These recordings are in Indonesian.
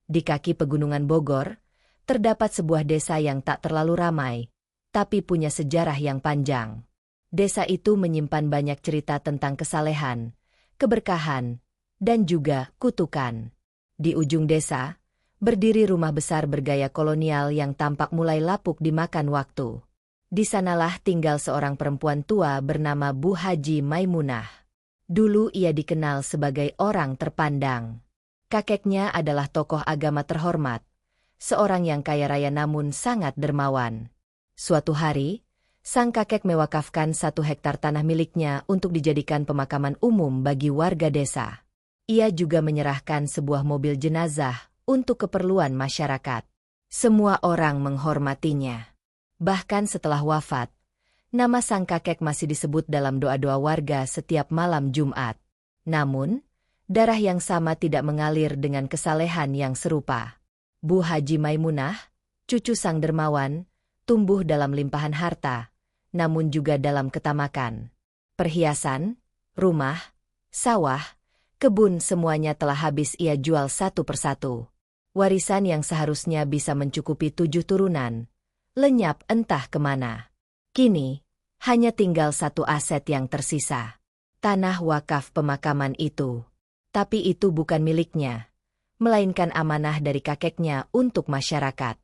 Di kaki pegunungan Bogor, terdapat sebuah desa yang tak terlalu ramai, tapi punya sejarah yang panjang. Desa itu menyimpan banyak cerita tentang kesalehan, keberkahan, dan juga kutukan. Di ujung desa, berdiri rumah besar bergaya kolonial yang tampak mulai lapuk dimakan waktu. Di sanalah tinggal seorang perempuan tua bernama Bu Haji Maimunah. Dulu ia dikenal sebagai orang terpandang. Kakeknya adalah tokoh agama terhormat, seorang yang kaya raya namun sangat dermawan. Suatu hari, sang kakek mewakafkan 1 hektar tanah miliknya untuk dijadikan pemakaman umum bagi warga desa. Ia juga menyerahkan sebuah mobil jenazah untuk keperluan masyarakat. Semua orang menghormatinya. Bahkan setelah wafat, nama sang kakek masih disebut dalam doa-doa warga setiap malam Jumat. Namun, darah yang sama tidak mengalir dengan kesalehan yang serupa. Bu Haji Maimunah, cucu sang dermawan, tumbuh dalam limpahan harta, namun juga dalam ketamakan. Perhiasan, rumah, sawah, kebun semuanya telah habis ia jual satu persatu. Warisan yang seharusnya bisa mencukupi 7 turunan, lenyap entah kemana. Kini, hanya tinggal 1 aset yang tersisa. Tanah wakaf pemakaman itu. Tapi itu bukan miliknya, melainkan amanah dari kakeknya untuk masyarakat.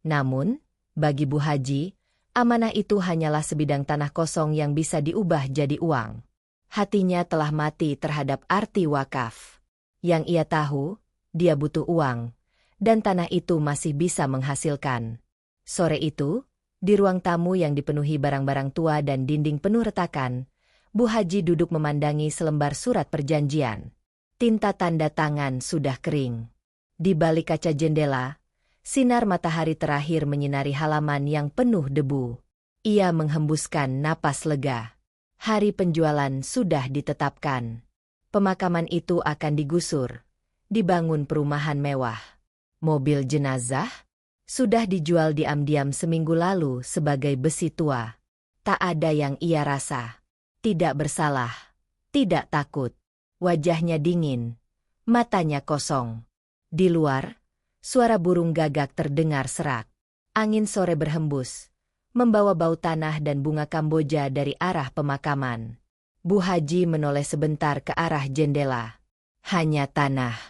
Namun, bagi Bu Haji, amanah itu hanyalah sebidang tanah kosong yang bisa diubah jadi uang. Hatinya telah mati terhadap arti wakaf. Yang ia tahu, dia butuh uang, dan tanah itu masih bisa menghasilkan. Sore itu, di ruang tamu yang dipenuhi barang-barang tua dan dinding penuh retakan, Bu Haji duduk memandangi selembar surat perjanjian. Tinta tanda tangan sudah kering. Di balik kaca jendela, sinar matahari terakhir menyinari halaman yang penuh debu. Ia menghembuskan napas lega. Hari penjualan sudah ditetapkan. Pemakaman itu akan digusur, dibangun perumahan mewah. Mobil jenazah sudah dijual diam-diam seminggu lalu sebagai besi tua. Tak ada yang ia rasa. Tidak bersalah, tidak takut. Wajahnya dingin, matanya kosong. Di luar, suara burung gagak terdengar serak. Angin sore berhembus, membawa bau tanah dan bunga Kamboja dari arah pemakaman. Bu Haji menoleh sebentar ke arah jendela. Hanya tanah.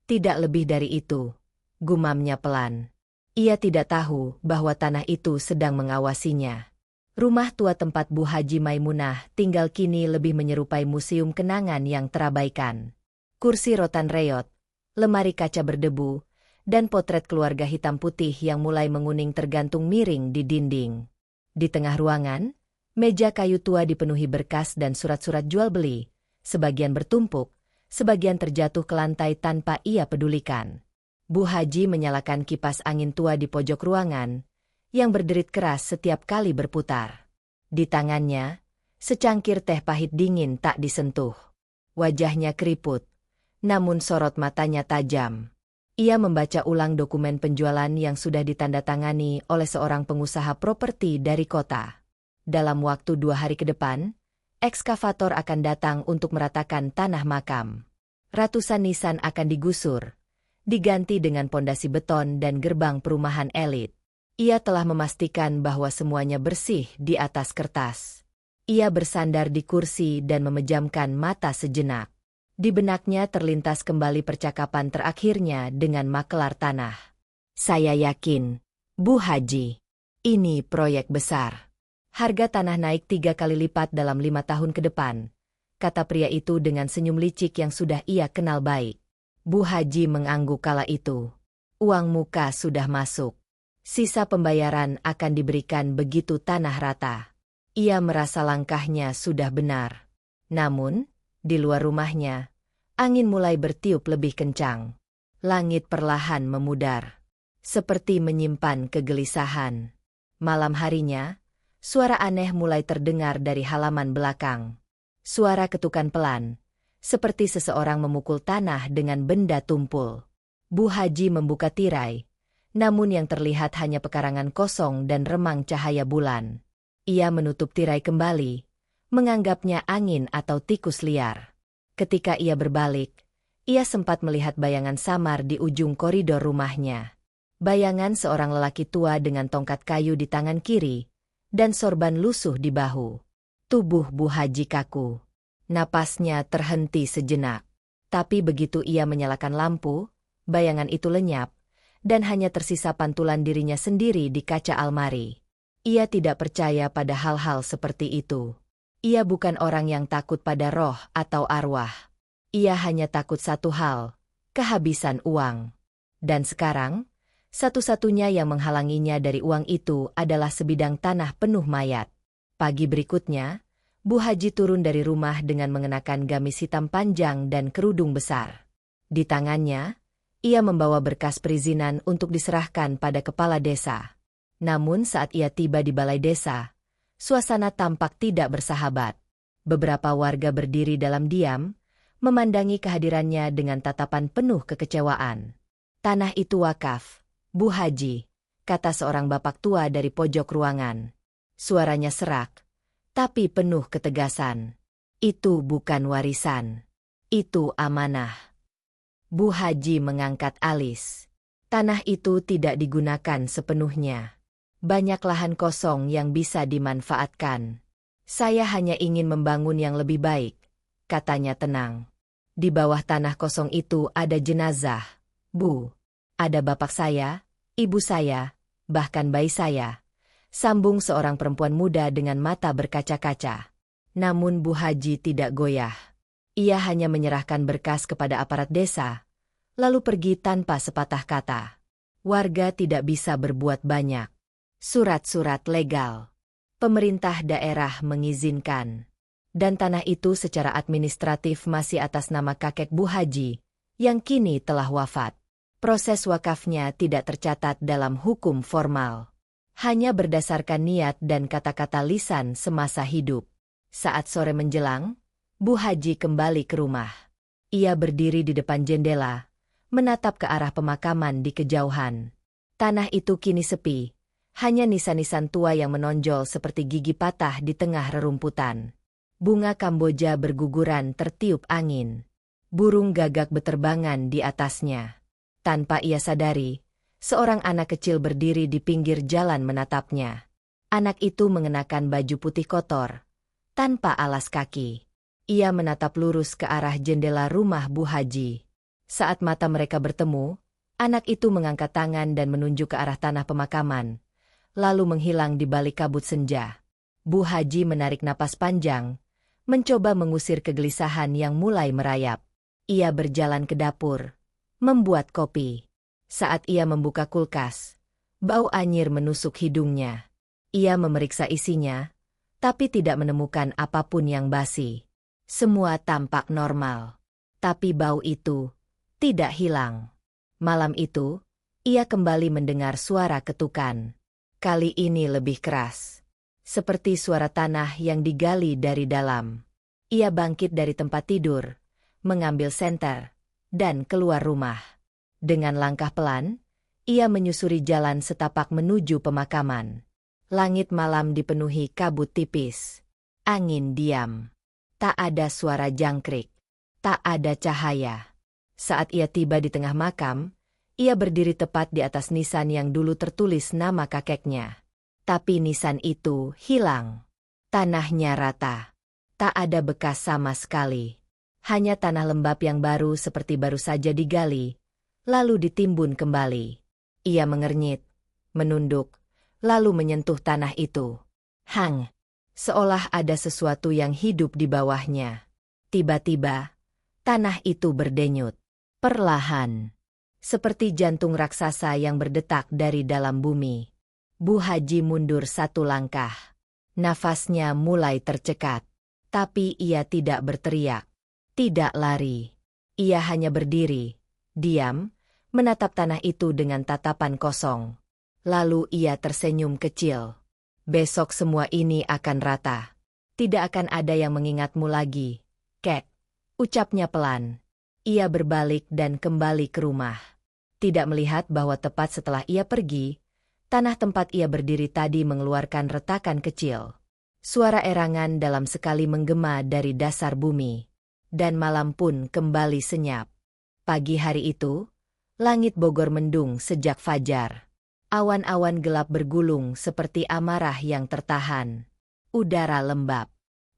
Tidak lebih dari itu, gumamnya pelan. Ia tidak tahu bahwa tanah itu sedang mengawasinya. Rumah tua tempat Bu Haji Maimunah tinggal kini lebih menyerupai museum kenangan yang terabaikan. Kursi rotan reot, lemari kaca berdebu, dan potret keluarga hitam putih yang mulai menguning tergantung miring di dinding. Di tengah ruangan, meja kayu tua dipenuhi berkas dan surat-surat jual beli, sebagian bertumpuk, sebagian terjatuh ke lantai tanpa ia pedulikan. Bu Haji menyalakan kipas angin tua di pojok ruangan, yang berderit keras setiap kali berputar. Di tangannya, secangkir teh pahit dingin tak disentuh. Wajahnya keriput, namun sorot matanya tajam. Ia membaca ulang dokumen penjualan yang sudah ditandatangani oleh seorang pengusaha properti dari kota. Dalam waktu 2 hari ke depan, ekskavator akan datang untuk meratakan tanah makam. Ratusan nisan akan digusur, diganti dengan pondasi beton dan gerbang perumahan elit. Ia telah memastikan bahwa semuanya bersih di atas kertas. Ia bersandar di kursi dan memejamkan mata sejenak. Di benaknya terlintas kembali percakapan terakhirnya dengan makelar tanah. Saya yakin, Bu Haji, ini proyek besar. Harga tanah naik 3 kali lipat dalam 5 tahun ke depan, kata pria itu dengan senyum licik yang sudah ia kenal baik. Bu Haji mengangguk kala itu. Uang muka sudah masuk. Sisa pembayaran akan diberikan begitu tanah rata. Ia merasa langkahnya sudah benar. Namun, di luar rumahnya, angin mulai bertiup lebih kencang. Langit perlahan memudar, seperti menyimpan kegelisahan. Malam harinya, suara aneh mulai terdengar dari halaman belakang. Suara ketukan pelan, seperti seseorang memukul tanah dengan benda tumpul. Bu Haji membuka tirai, namun yang terlihat hanya pekarangan kosong dan remang cahaya bulan. Ia menutup tirai kembali, menganggapnya angin atau tikus liar. Ketika ia berbalik, Ia sempat melihat bayangan samar di ujung koridor rumahnya. Bayangan seorang lelaki tua dengan tongkat kayu di tangan kiri, dan sorban lusuh di bahu. Tubuh Bu Haji kaku. Napasnya terhenti sejenak. Tapi begitu ia menyalakan lampu, bayangan itu lenyap, dan hanya tersisa pantulan dirinya sendiri di kaca almari. Ia tidak percaya pada hal-hal seperti itu. Ia bukan orang yang takut pada roh atau arwah. Ia hanya takut satu hal, kehabisan uang. Dan sekarang, satu-satunya yang menghalanginya dari uang itu adalah sebidang tanah penuh mayat. Pagi berikutnya, Bu Haji turun dari rumah dengan mengenakan gamis hitam panjang dan kerudung besar. Di tangannya, ia membawa berkas perizinan untuk diserahkan pada kepala desa. Namun saat ia tiba di balai desa, suasana tampak tidak bersahabat. Beberapa warga berdiri dalam diam, memandangi kehadirannya dengan tatapan penuh kekecewaan. "Tanah itu wakaf, Bu Haji," kata seorang bapak tua dari pojok ruangan. Suaranya serak, tapi penuh ketegasan. "Itu bukan warisan. Itu amanah." Bu Haji mengangkat alis. "Tanah itu tidak digunakan sepenuhnya. Banyak lahan kosong yang bisa dimanfaatkan. Saya hanya ingin membangun yang lebih baik," katanya tenang. "Di bawah tanah kosong itu ada jenazah, Bu. Ada bapak saya, ibu saya, bahkan bayi saya," sambung seorang perempuan muda dengan mata berkaca-kaca. Namun Bu Haji tidak goyah. Ia hanya menyerahkan berkas kepada aparat desa, lalu pergi tanpa sepatah kata. Warga tidak bisa berbuat banyak. Surat-surat legal. Pemerintah daerah mengizinkan. Dan tanah itu secara administratif masih atas nama kakek Bu Haji, yang kini telah wafat. Proses wakafnya tidak tercatat dalam hukum formal. Hanya berdasarkan niat dan kata-kata lisan semasa hidup. Saat sore menjelang, Bu Haji kembali ke rumah. Ia berdiri di depan jendela, menatap ke arah pemakaman di kejauhan. Tanah itu kini sepi, hanya nisan-nisan tua yang menonjol seperti gigi patah di tengah rerumputan. Bunga Kamboja berguguran tertiup angin. Burung gagak beterbangan di atasnya. Tanpa ia sadari, seorang anak kecil berdiri di pinggir jalan menatapnya. Anak itu mengenakan baju putih kotor, tanpa alas kaki. Ia menatap lurus ke arah jendela rumah Bu Haji. Saat mata mereka bertemu, anak itu mengangkat tangan dan menunjuk ke arah tanah pemakaman, lalu menghilang di balik kabut senja. Bu Haji menarik napas panjang, mencoba mengusir kegelisahan yang mulai merayap. Ia berjalan ke dapur, membuat kopi. Saat ia membuka kulkas, bau anyir menusuk hidungnya. Ia memeriksa isinya, tapi tidak menemukan apapun yang basi. Semua tampak normal. Tapi bau itu tidak hilang. Malam itu, ia kembali mendengar suara ketukan. Kali ini lebih keras. Seperti suara tanah yang digali dari dalam. Ia bangkit dari tempat tidur, mengambil senter, dan keluar rumah. Dengan langkah pelan, ia menyusuri jalan setapak menuju pemakaman. Langit malam dipenuhi kabut tipis. Angin diam. Tak ada suara jangkrik. Tak ada cahaya. Saat ia tiba di tengah makam, ia berdiri tepat di atas nisan yang dulu tertulis nama kakeknya. Tapi nisan itu hilang. Tanahnya rata. Tak ada bekas sama sekali. Hanya tanah lembab yang baru seperti baru saja digali, lalu ditimbun kembali. Ia mengernyit, menunduk, lalu menyentuh tanah itu. Hang! Seolah ada sesuatu yang hidup di bawahnya. Tiba-tiba, tanah itu berdenyut. Perlahan. Seperti jantung raksasa yang berdetak dari dalam bumi. Bu Haji mundur satu langkah. Nafasnya mulai tercekat. Tapi ia tidak berteriak. Tidak lari. Ia hanya berdiri, diam, menatap tanah itu dengan tatapan kosong. Lalu ia tersenyum kecil. Besok semua ini akan rata. Tidak akan ada yang mengingatmu lagi, Kek. Ucapnya pelan. Ia berbalik dan kembali ke rumah. Tidak melihat bahwa tepat setelah ia pergi, tanah tempat ia berdiri tadi mengeluarkan retakan kecil. Suara erangan dalam sekali menggema dari dasar bumi. Dan malam pun kembali senyap. Pagi hari itu, langit Bogor mendung sejak fajar. Awan-awan gelap bergulung seperti amarah yang tertahan. Udara lembab.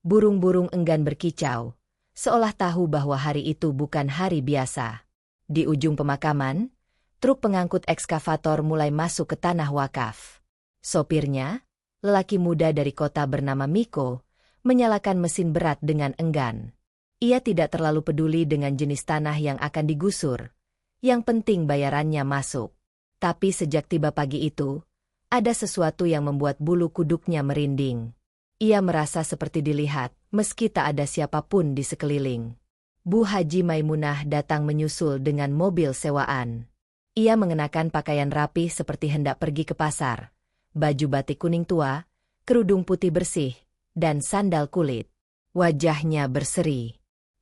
Burung-burung enggan berkicau, seolah tahu bahwa hari itu bukan hari biasa. Di ujung pemakaman, truk pengangkut ekskavator mulai masuk ke tanah wakaf. Sopirnya, lelaki muda dari kota bernama Miko, menyalakan mesin berat dengan enggan. Ia tidak terlalu peduli dengan jenis tanah yang akan digusur. Yang penting bayarannya masuk. Tapi sejak tiba pagi itu, ada sesuatu yang membuat bulu kuduknya merinding. Ia merasa seperti dilihat, meski tak ada siapapun di sekeliling. Bu Haji Maimunah datang menyusul dengan mobil sewaan. Ia mengenakan pakaian rapi seperti hendak pergi ke pasar. Baju batik kuning tua, kerudung putih bersih, dan sandal kulit. Wajahnya berseri.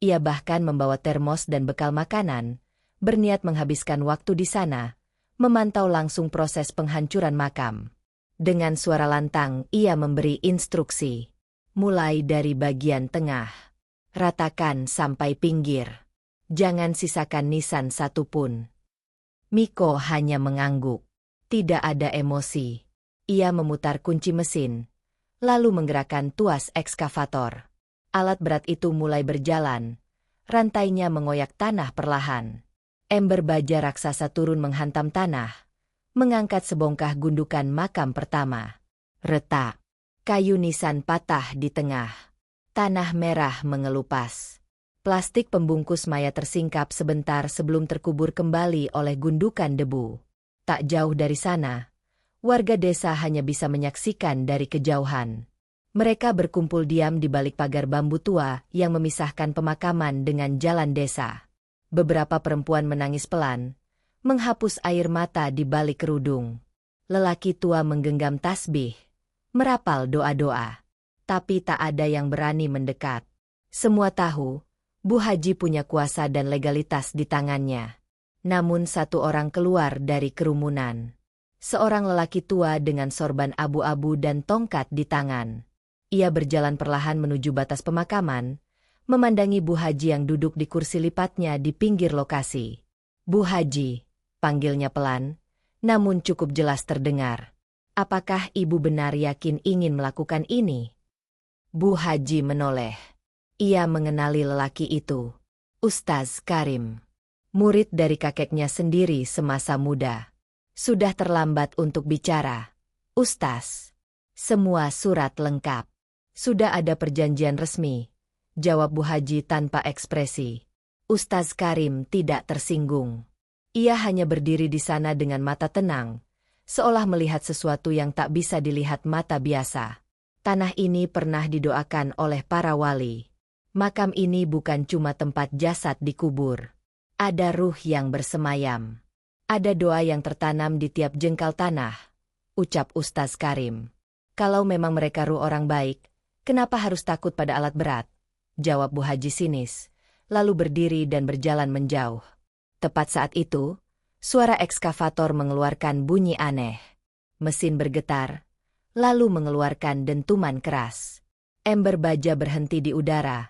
Ia bahkan membawa termos dan bekal makanan, berniat menghabiskan waktu di sana, memantau langsung proses penghancuran makam. Dengan suara lantang, ia memberi instruksi. Mulai dari bagian tengah. Ratakan sampai pinggir. Jangan sisakan nisan satupun. Miko hanya mengangguk. Tidak ada emosi. Ia memutar kunci mesin, lalu menggerakkan tuas ekskavator. Alat berat itu mulai berjalan. Rantainya mengoyak tanah perlahan. Ember baja raksasa turun menghantam tanah, mengangkat sebongkah gundukan makam pertama. Retak. Kayu nisan patah di tengah. Tanah merah mengelupas. Plastik pembungkus mayat tersingkap sebentar sebelum terkubur kembali oleh gundukan debu. Tak jauh dari sana, warga desa hanya bisa menyaksikan dari kejauhan. Mereka berkumpul diam di balik pagar bambu tua yang memisahkan pemakaman dengan jalan desa. Beberapa perempuan menangis pelan, menghapus air mata di balik kerudung. Lelaki tua menggenggam tasbih, merapal doa-doa. Tapi tak ada yang berani mendekat. Semua tahu, Bu Haji punya kuasa dan legalitas di tangannya. Namun satu orang keluar dari kerumunan. Seorang lelaki tua dengan sorban abu-abu dan tongkat di tangan. Ia berjalan perlahan menuju batas pemakaman, memandangi Bu Haji yang duduk di kursi lipatnya di pinggir lokasi. Bu Haji, panggilnya pelan, namun cukup jelas terdengar. Apakah ibu benar yakin ingin melakukan ini? Bu Haji menoleh. Ia mengenali lelaki itu. Ustaz Karim. Murid dari kakeknya sendiri semasa muda. Sudah terlambat untuk bicara. Ustaz. Semua surat lengkap. Sudah ada perjanjian resmi. Jawab Bu Haji tanpa ekspresi. Ustaz Karim tidak tersinggung. Ia hanya berdiri di sana dengan mata tenang, seolah melihat sesuatu yang tak bisa dilihat mata biasa. Tanah ini pernah didoakan oleh para wali. Makam ini bukan cuma tempat jasad dikubur. Ada ruh yang bersemayam. Ada doa yang tertanam di tiap jengkal tanah, ucap Ustaz Karim. Kalau memang mereka ruh orang baik, kenapa harus takut pada alat berat? Jawab Bu Haji sinis, lalu berdiri dan berjalan menjauh. Tepat saat itu, suara ekskavator mengeluarkan bunyi aneh. Mesin bergetar, lalu mengeluarkan dentuman keras. Ember baja berhenti di udara.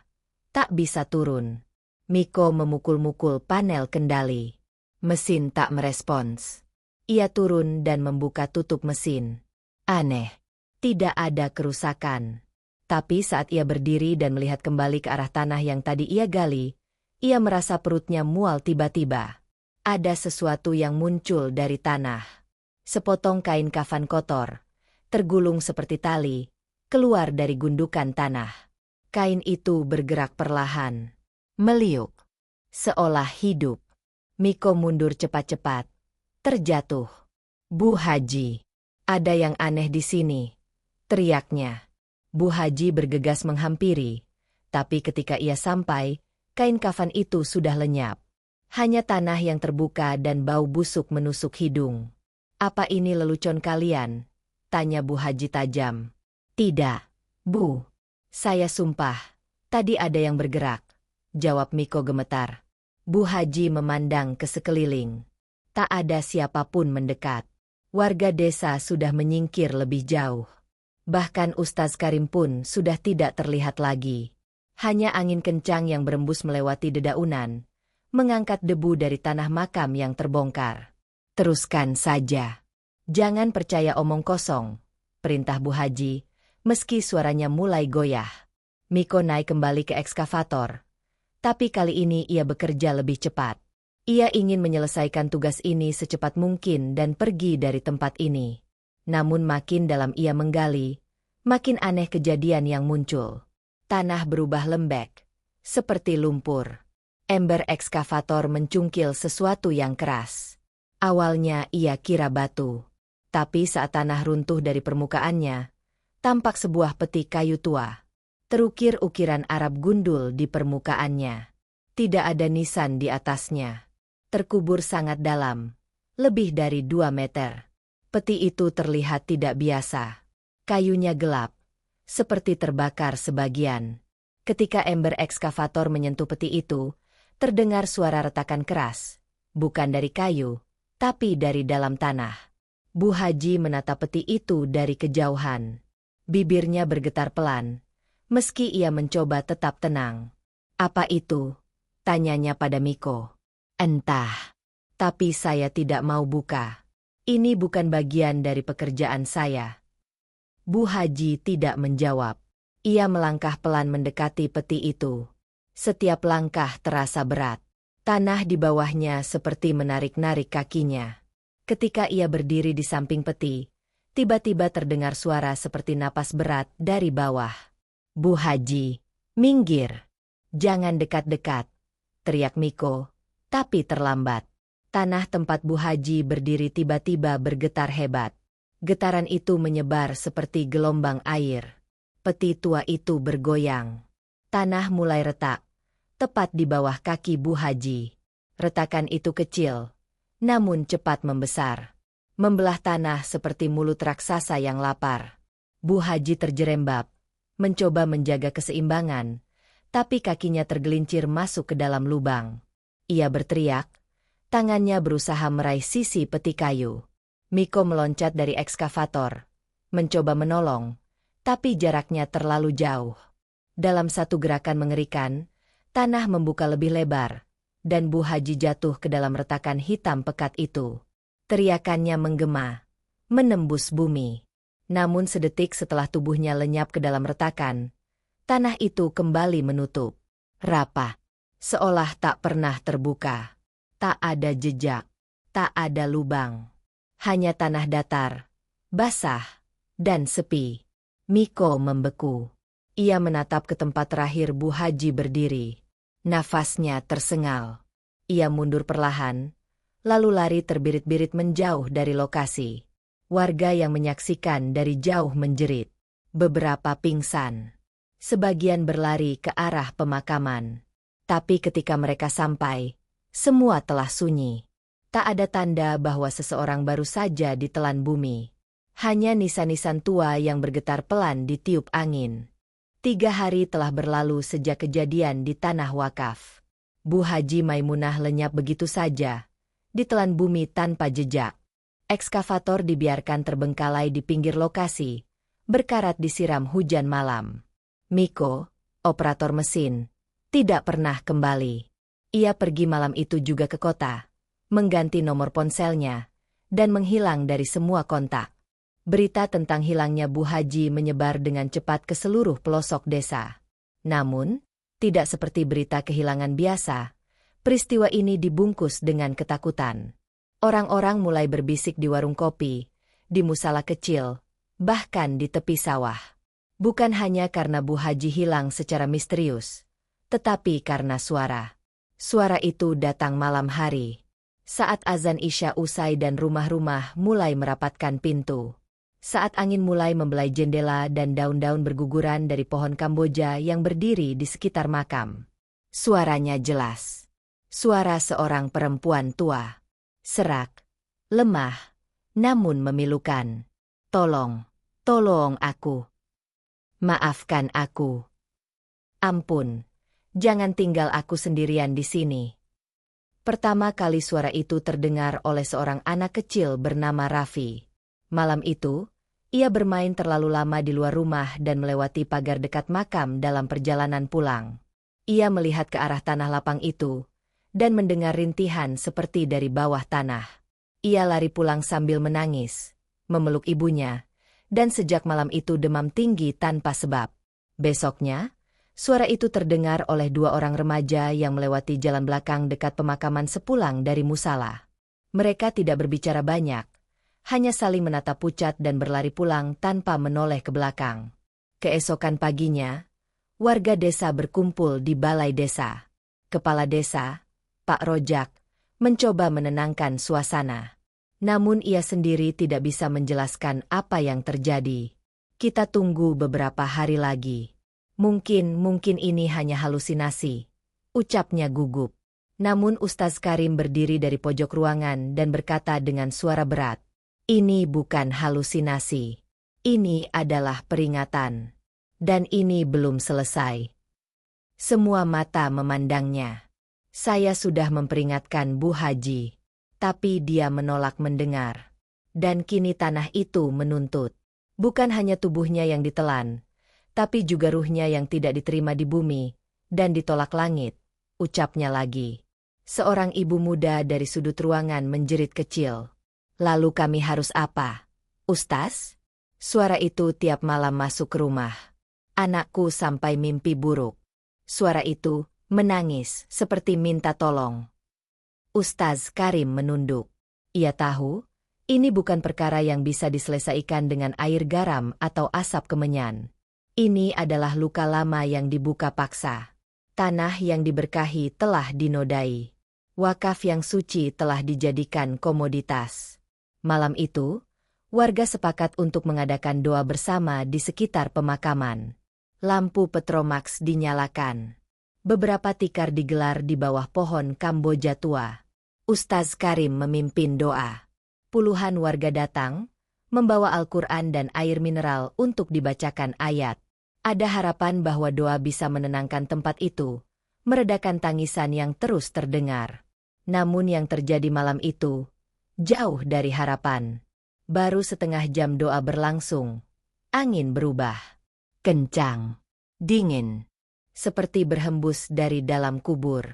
Tak bisa turun. Miko memukul-mukul panel kendali. Mesin tak merespons. Ia turun dan membuka tutup mesin. Aneh. Tidak ada kerusakan. Tapi saat ia berdiri dan melihat kembali ke arah tanah yang tadi ia gali, ia merasa perutnya mual tiba-tiba. Ada sesuatu yang muncul dari tanah. Sepotong kain kafan kotor, tergulung seperti tali, keluar dari gundukan tanah. Kain itu bergerak perlahan, meliuk, seolah hidup. Miko mundur cepat-cepat, terjatuh. Bu Haji, ada yang aneh di sini, teriaknya. Bu Haji bergegas menghampiri, tapi ketika ia sampai, kain kafan itu sudah lenyap. Hanya tanah yang terbuka dan bau busuk menusuk hidung. Apa ini lelucon kalian? Tanya Bu Haji tajam. Tidak, Bu. Saya sumpah, tadi ada yang bergerak. Jawab Miko gemetar. Bu Haji memandang ke sekeliling. Tak ada siapapun mendekat. Warga desa sudah menyingkir lebih jauh. Bahkan Ustaz Karim pun sudah tidak terlihat lagi. Hanya angin kencang yang berembus melewati dedaunan, mengangkat debu dari tanah makam yang terbongkar. Teruskan saja. Jangan percaya omong kosong, perintah Bu Haji, meski suaranya mulai goyah. Miko naik kembali ke ekskavator. Tapi kali ini ia bekerja lebih cepat. Ia ingin menyelesaikan tugas ini secepat mungkin dan pergi dari tempat ini. Namun makin dalam ia menggali, makin aneh kejadian yang muncul. Tanah berubah lembek, seperti lumpur. Ember ekskavator mencungkil sesuatu yang keras. Awalnya ia kira batu. Tapi saat tanah runtuh dari permukaannya, tampak sebuah peti kayu tua. Terukir ukiran Arab gundul di permukaannya. Tidak ada nisan di atasnya. Terkubur sangat dalam, lebih dari 2 meter. Peti itu terlihat tidak biasa. Kayunya gelap, seperti terbakar sebagian. Ketika ember ekskavator menyentuh peti itu, terdengar suara retakan keras, bukan dari kayu, tapi dari dalam tanah. Bu Haji menatap peti itu dari kejauhan. Bibirnya bergetar pelan, meski ia mencoba tetap tenang. "Apa itu?" tanyanya pada Miko. "Entah. Tapi saya tidak mau buka. Ini bukan bagian dari pekerjaan saya." Bu Haji tidak menjawab. Ia melangkah pelan mendekati peti itu. Setiap langkah terasa berat. Tanah di bawahnya seperti menarik-narik kakinya. Ketika ia berdiri di samping peti, tiba-tiba terdengar suara seperti napas berat dari bawah. "Bu Haji, minggir. Jangan dekat-dekat," teriak Miko, tapi terlambat. Tanah tempat Bu Haji berdiri tiba-tiba bergetar hebat. Getaran itu menyebar seperti gelombang air. Peti tua itu bergoyang. Tanah mulai retak, tepat di bawah kaki Bu Haji. Retakan itu kecil, namun cepat membesar. Membelah tanah seperti mulut raksasa yang lapar. Bu Haji terjerembab, mencoba menjaga keseimbangan, tapi kakinya tergelincir masuk ke dalam lubang. Ia berteriak, tangannya berusaha meraih sisi peti kayu. Miko meloncat dari ekskavator, mencoba menolong, tapi jaraknya terlalu jauh. Dalam satu gerakan mengerikan, tanah membuka lebih lebar, dan Bu Haji jatuh ke dalam retakan hitam pekat itu. Teriakannya menggema, menembus bumi. Namun sedetik setelah tubuhnya lenyap ke dalam retakan, tanah itu kembali menutup. Rapat, seolah tak pernah terbuka. Tak ada jejak, tak ada lubang. Hanya tanah datar, basah, dan sepi. Miko membeku. Ia menatap ke tempat terakhir Bu Haji berdiri. Nafasnya tersengal. Ia mundur perlahan, lalu lari terbirit-birit menjauh dari lokasi. Warga yang menyaksikan dari jauh menjerit. Beberapa pingsan. Sebagian berlari ke arah pemakaman. Tapi ketika mereka sampai, semua telah sunyi. Tak ada tanda bahwa seseorang baru saja ditelan bumi. Hanya nisan-nisan tua yang bergetar pelan ditiup angin. 3 hari telah berlalu sejak kejadian di tanah wakaf. Bu Haji Maimunah lenyap begitu saja, ditelan bumi tanpa jejak. Ekskavator dibiarkan terbengkalai di pinggir lokasi, berkarat disiram hujan malam. Miko, operator mesin, tidak pernah kembali. Ia pergi malam itu juga ke kota, mengganti nomor ponselnya, dan menghilang dari semua kontak. Berita tentang hilangnya Bu Haji menyebar dengan cepat ke seluruh pelosok desa. Namun, tidak seperti berita kehilangan biasa, peristiwa ini dibungkus dengan ketakutan. Orang-orang mulai berbisik di warung kopi, di musala kecil, bahkan di tepi sawah. Bukan hanya karena Bu Haji hilang secara misterius, tetapi karena suara. Suara itu datang malam hari, saat azan Isya usai dan rumah-rumah mulai merapatkan pintu. Saat angin mulai membelai jendela dan daun-daun berguguran dari pohon Kamboja yang berdiri di sekitar makam. Suaranya jelas. Suara seorang perempuan tua. Serak, lemah, namun memilukan. "Tolong, tolong aku. Maafkan aku. Ampun, jangan tinggal aku sendirian di sini." Pertama kali suara itu terdengar oleh seorang anak kecil bernama Raffi. Malam itu, ia bermain terlalu lama di luar rumah dan melewati pagar dekat makam dalam perjalanan pulang. Ia melihat ke arah tanah lapang itu, dan mendengar rintihan seperti dari bawah tanah. Ia lari pulang sambil menangis, memeluk ibunya, dan sejak malam itu demam tinggi tanpa sebab. Besoknya, suara itu terdengar oleh dua orang remaja yang melewati jalan belakang dekat pemakaman sepulang dari musala. Mereka tidak berbicara banyak, hanya saling menatap pucat dan berlari pulang tanpa menoleh ke belakang. Keesokan paginya, warga desa berkumpul di balai desa. Kepala desa, Pak Rojak, mencoba menenangkan suasana. Namun ia sendiri tidak bisa menjelaskan apa yang terjadi. Kita tunggu beberapa hari lagi. Mungkin ini hanya halusinasi, ucapnya gugup. Namun Ustaz Karim berdiri dari pojok ruangan dan berkata dengan suara berat, "Ini bukan halusinasi. Ini adalah peringatan. Dan ini belum selesai." Semua mata memandangnya. Saya sudah memperingatkan Bu Haji, tapi dia menolak mendengar. Dan kini tanah itu menuntut. Bukan hanya tubuhnya yang ditelan, tapi juga ruhnya yang tidak diterima di bumi, dan ditolak langit, ucapnya lagi. Seorang ibu muda dari sudut ruangan menjerit kecil. "Lalu kami harus apa, Ustaz?" Suara itu tiap malam masuk ke rumah. "Anakku sampai mimpi buruk." Suara itu menangis seperti minta tolong. Ustaz Karim menunduk. Ia tahu, ini bukan perkara yang bisa diselesaikan dengan air garam atau asap kemenyan. Ini adalah luka lama yang dibuka paksa. Tanah yang diberkahi telah dinodai. Wakaf yang suci telah dijadikan komoditas. Malam itu, warga sepakat untuk mengadakan doa bersama di sekitar pemakaman. Lampu petromax dinyalakan. Beberapa tikar digelar di bawah pohon Kamboja tua. Ustaz Karim memimpin doa. Puluhan warga datang, membawa Al-Quran dan air mineral untuk dibacakan ayat. Ada harapan bahwa doa bisa menenangkan tempat itu, meredakan tangisan yang terus terdengar. Namun yang terjadi malam itu, jauh dari harapan. Baru setengah jam doa berlangsung, angin berubah. Kencang, dingin, seperti berhembus dari dalam kubur.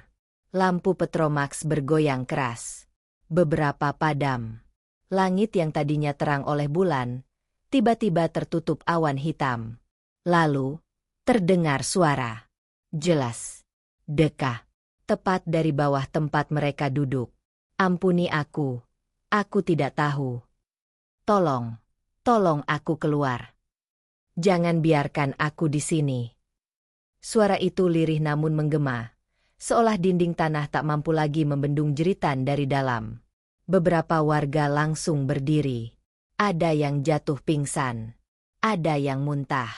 Lampu petromax bergoyang keras. Beberapa padam. Langit yang tadinya terang oleh bulan, tiba-tiba tertutup awan hitam. Lalu, terdengar suara. Jelas. Deka. Tepat dari bawah tempat mereka duduk. "Ampuni aku tidak tahu. Tolong aku keluar. Jangan biarkan aku di sini." Suara itu lirih namun menggema, seolah dinding tanah tak mampu lagi membendung jeritan dari dalam. Beberapa warga langsung berdiri. Ada yang jatuh pingsan. Ada yang muntah.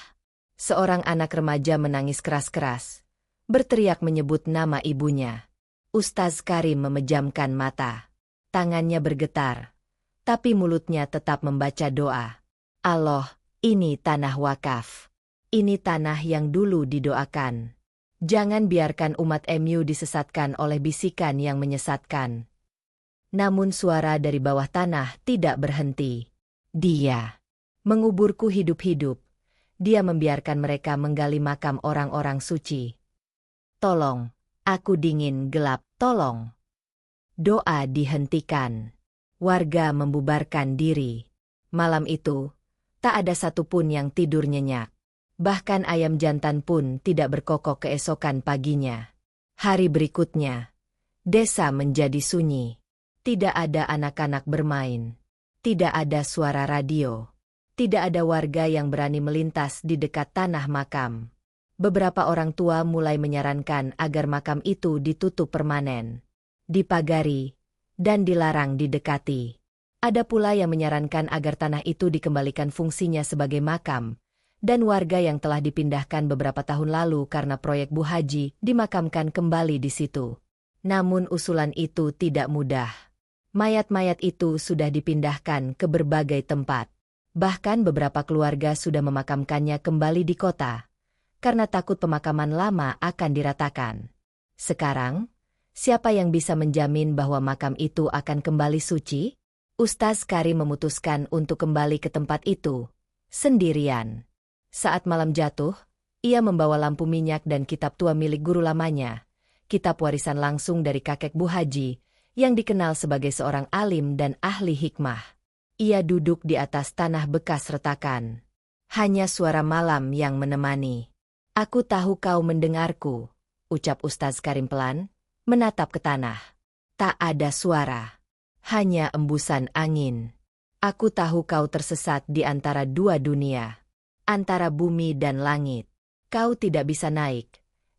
Seorang anak remaja menangis keras-keras, berteriak menyebut nama ibunya. Ustaz Karim memejamkan mata. Tangannya bergetar, tapi mulutnya tetap membaca doa. "Allah, ini tanah wakaf. Ini tanah yang dulu didoakan. Jangan biarkan umat MU disesatkan oleh bisikan yang menyesatkan." Namun suara dari bawah tanah tidak berhenti. "Dia menguburku hidup-hidup. Dia membiarkan mereka menggali makam orang-orang suci. Tolong, aku dingin gelap, tolong." Doa dihentikan. Warga membubarkan diri. Malam itu, tak ada satupun yang tidur nyenyak. Bahkan ayam jantan pun tidak berkokok keesokan paginya. Hari berikutnya, desa menjadi sunyi. Tidak ada anak-anak bermain. Tidak ada suara radio. Tidak ada warga yang berani melintas di dekat tanah makam. Beberapa orang tua mulai menyarankan agar makam itu ditutup permanen, dipagari, dan dilarang didekati. Ada pula yang menyarankan agar tanah itu dikembalikan fungsinya sebagai makam, dan warga yang telah dipindahkan beberapa tahun lalu karena proyek Bu Haji dimakamkan kembali di situ. Namun usulan itu tidak mudah. Mayat-mayat itu sudah dipindahkan ke berbagai tempat. Bahkan beberapa keluarga sudah memakamkannya kembali di kota, karena takut pemakaman lama akan diratakan. Sekarang, siapa yang bisa menjamin bahwa makam itu akan kembali suci? Ustaz Karim memutuskan untuk kembali ke tempat itu, sendirian. Saat malam jatuh, ia membawa lampu minyak dan kitab tua milik guru lamanya, kitab warisan langsung dari kakek Bu Haji, yang dikenal sebagai seorang alim dan ahli hikmah. Ia duduk di atas tanah bekas retakan. Hanya suara malam yang menemani. Aku tahu kau mendengarku, ucap Ustaz Karim pelan, menatap ke tanah. Tak ada suara. Hanya embusan angin. Aku tahu kau tersesat di antara dua dunia. Antara bumi dan langit. Kau tidak bisa naik,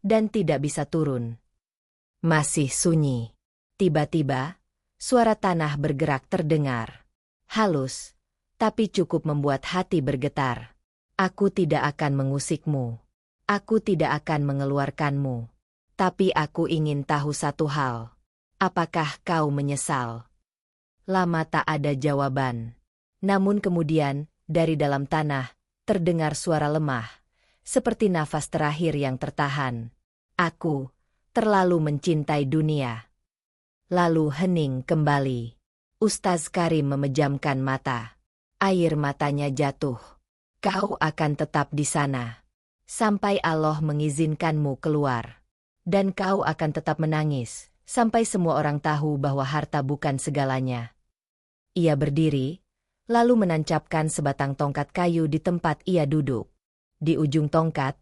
dan tidak bisa turun. Masih sunyi. Tiba-tiba, suara tanah bergerak terdengar. Halus, tapi cukup membuat hati bergetar. Aku tidak akan mengusikmu. Aku tidak akan mengeluarkanmu. Tapi aku ingin tahu satu hal. Apakah kau menyesal? Lama tak ada jawaban. Namun kemudian, dari dalam tanah, terdengar suara lemah, seperti nafas terakhir yang tertahan. Aku terlalu mencintai dunia. Lalu hening kembali. Ustaz Karim memejamkan mata. Air matanya jatuh. Kau akan tetap di sana. Sampai Allah mengizinkanmu keluar. Dan kau akan tetap menangis, sampai semua orang tahu bahwa harta bukan segalanya. Ia berdiri, lalu menancapkan sebatang tongkat kayu di tempat ia duduk. Di ujung tongkat,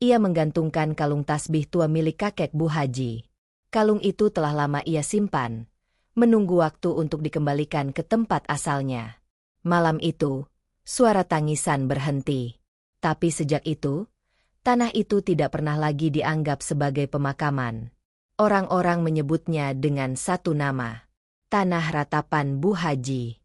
ia menggantungkan kalung tasbih tua milik kakek Bu Haji. Kalung itu telah lama ia simpan, menunggu waktu untuk dikembalikan ke tempat asalnya. Malam itu, suara tangisan berhenti. Tapi sejak itu, tanah itu tidak pernah lagi dianggap sebagai pemakaman. Orang-orang menyebutnya dengan satu nama, Tanah Ratapan Bu Haji.